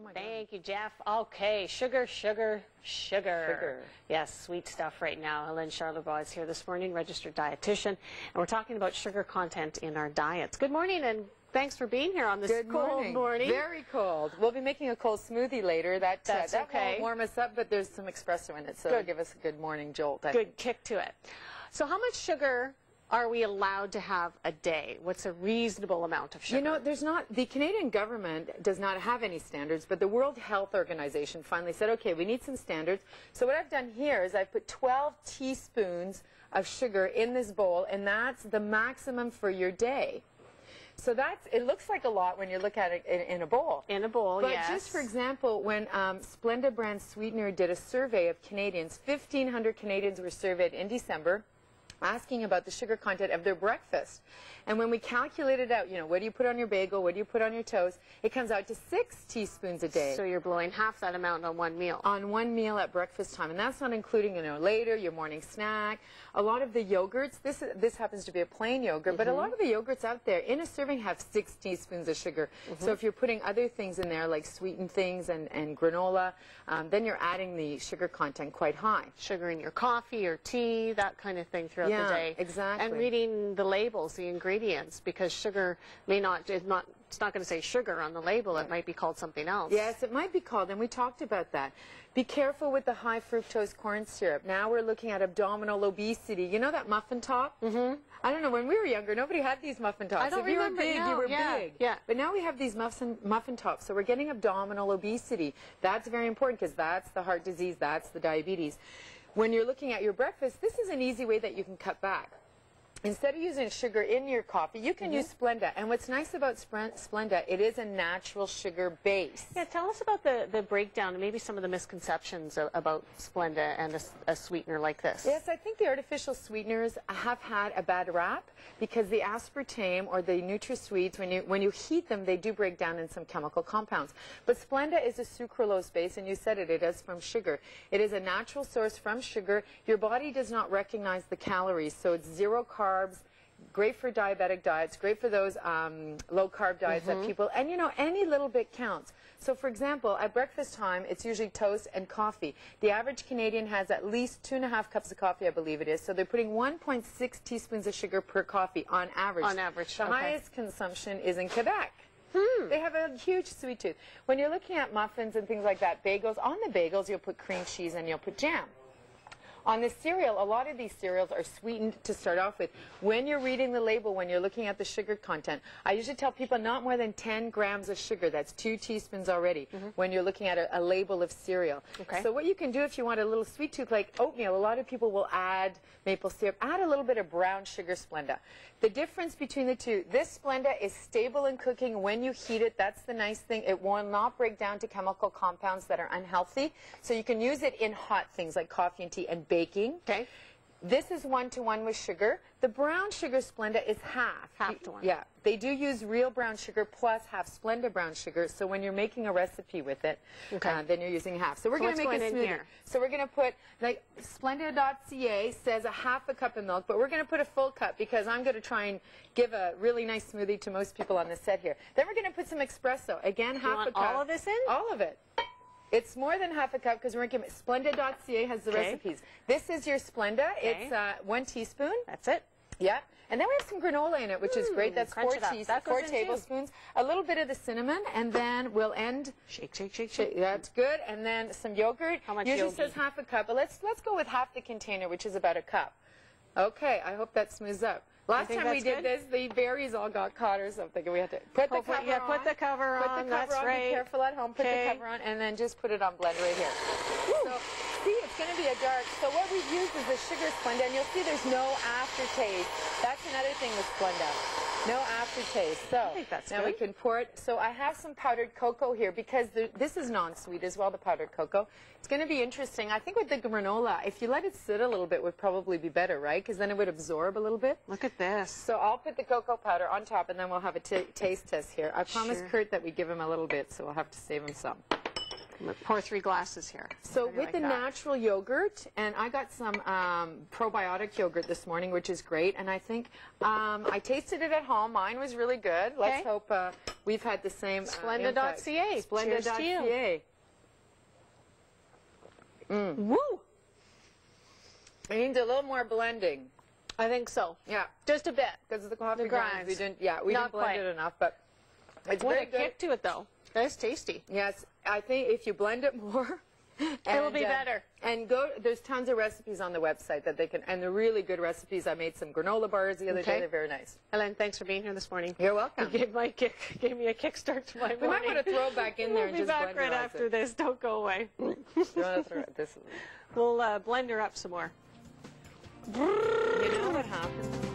Oh my God. Thank you, Jeff. Okay, sugar, sugar, sugar. Yes, sweet stuff right now. Hélène Charlebois is here this morning, registered dietitian, and we're talking about sugar content in our diets. Good morning, and thanks for being here on this cold morning. Very cold. We'll be making a cold smoothie later. That okay. won't warm us up, but there's some espresso in it, so it'll give us a good morning jolt. Good kick to it. So how much sugar are we allowed to have a day? What's a reasonable amount of sugar? You know, the Canadian government does not have any standards, but the World Health Organization finally said, okay, we need some standards. So what I've done here is I've put 12 teaspoons of sugar in this bowl, and that's the maximum for your day. So it looks like a lot when you look at it in a bowl. In a bowl, but yes. But just for example, when Splenda brand sweetener did a survey of Canadians, 1,500 Canadians were surveyed in December, asking about the sugar content of their breakfast. And when we calculated out, you know, what do you put on your bagel, what do you put on your toast, it comes out to 6 teaspoons a day. So you're blowing half that amount on one meal. On one meal at breakfast time. And that's not including, you know, later, your morning snack. A lot of the yogurts, this happens to be a plain yogurt, but a lot of the yogurts out there in a serving have 6 teaspoons of sugar. So if you're putting other things in there, like sweetened things and granola, then you're adding the sugar content quite high. Sugar in your coffee or tea, that kind of thing throughout the day. Exactly. And reading the labels, the ingredients, because sugar it's not going to say sugar on the label. It might be called something else. Yes, it might be called, and we talked about that. Be careful with the high fructose corn syrup. Now we're looking at abdominal obesity. You know that muffin top? I don't know, when we were younger, nobody had these muffin tops. I don't remember. If you were big, you were big. Yeah. But now we have these muffin tops, so we're getting abdominal obesity. That's very important because that's the heart disease, that's the diabetes. When you're looking at your breakfast, this is an easy way that you can cut back. Instead of using sugar in your coffee, you can use Splenda. And what's nice about Splenda, it is a natural sugar base. Yeah, tell us about the breakdown and maybe some of the misconceptions about Splenda and a sweetener like this. Yes, I think the artificial sweeteners have had a bad rap because the aspartame or the NutraSweets, when you heat them, they do break down in some chemical compounds. But Splenda is a sucralose base, and you said it is from sugar. It is a natural source from sugar. Your body does not recognize the calories, so it's 0 carbs. Great for diabetic diets, great for those low-carb diets that people, and you know, any little bit counts. So for example, at breakfast time, it's usually toast and coffee. The average Canadian has at least 2.5 cups of coffee, I believe it is. So they're putting 1.6 teaspoons of sugar per coffee on average. On average, The highest consumption is in Quebec. They have a huge sweet tooth. When you're looking at muffins and things like that, bagels, on the bagels you'll put cream cheese and you'll put jam. On the cereal, a lot of these cereals are sweetened to start off with. When you're reading the label, when you're looking at the sugar content, I usually tell people not more than 10 grams of sugar. That's 2 teaspoons already when you're looking at a label of cereal. Okay. So what you can do if you want a little sweet tooth, like oatmeal, a lot of people will add maple syrup. Add a little bit of brown sugar Splenda. The difference between the two, this Splenda is stable in cooking. When you heat it, that's the nice thing. It will not break down to chemical compounds that are unhealthy. So you can use it in hot things like coffee and tea and baking. Okay. This is 1-to-1 with sugar. The brown sugar Splenda is half. Half to 1. Yeah. They do use real brown sugar plus half Splenda brown sugar. So when you're making a recipe with it, then you're using half. So we're going to make a smoothie. So we're going to put, like, Splenda.ca says 1/2 cup of milk, but we're going to put a full cup because I'm going to try and give a really nice smoothie to most people on the set here. Then we're going to put some espresso. Again, half a cup. All of this in? All of it. It's more than 1/2 cup because we're going to give it. Splenda.ca has the recipes. This is your Splenda. It's 1 teaspoon. That's it. Yeah. And then we have some granola in it, which is great. That's 4 tablespoons. A little bit of the cinnamon, and then we'll end. Shake, shake, shake, shake. That's good. And then some yogurt. How much usually yogurt? says 1/2 cup, but let's go with half the container, which is about a cup. Okay. I hope that smooths up. Last time we did this, the berries all got caught or something, and we had to put the cover on. Put the cover on. Put the cover on. Right. Be careful at home. Put the cover on, and then just put it on blend right here. So, see, it's going to be a dark. So what we've used is the sugar Splenda, and you'll see there's no aftertaste. That's another thing with Splenda. No aftertaste. So I think that's now good. we can pour it. So I have some powdered cocoa here because this is non-sweet as well, the powdered cocoa. It's going to be interesting. I think with the granola, if you let it sit a little bit, would probably be better, right? Because then it would absorb a little bit. Look at this. So I'll put the cocoa powder on top, and then we'll have a taste test here. I promised Kurt that we'd give him a little bit, so we'll have to save him some. Pour 3 glasses here. So with the natural yogurt, and I got some probiotic yogurt this morning, which is great, and I think I tasted it at home. Mine was really good. Let's hope we've had the same Splenda.ca. Splenda.ca. Woo! It needs a little more blending. I think so. Yeah. Just a bit. Because of the coffee grinds. We didn't blend it enough, but it's what very a good. kick to it, though. That's tasty. Yes, I think if you blend it more, it'll be better. And there's tons of recipes on the website that they can, and they're really good recipes. I made some granola bars the other day. They're very nice. Ellen, thanks for being here this morning. You're welcome. You gave me a kickstart to my morning. We might want to throw it back in there and just blend it. We'll be back right after this. Don't go away. This. We'll blend her up some more. You know what happens?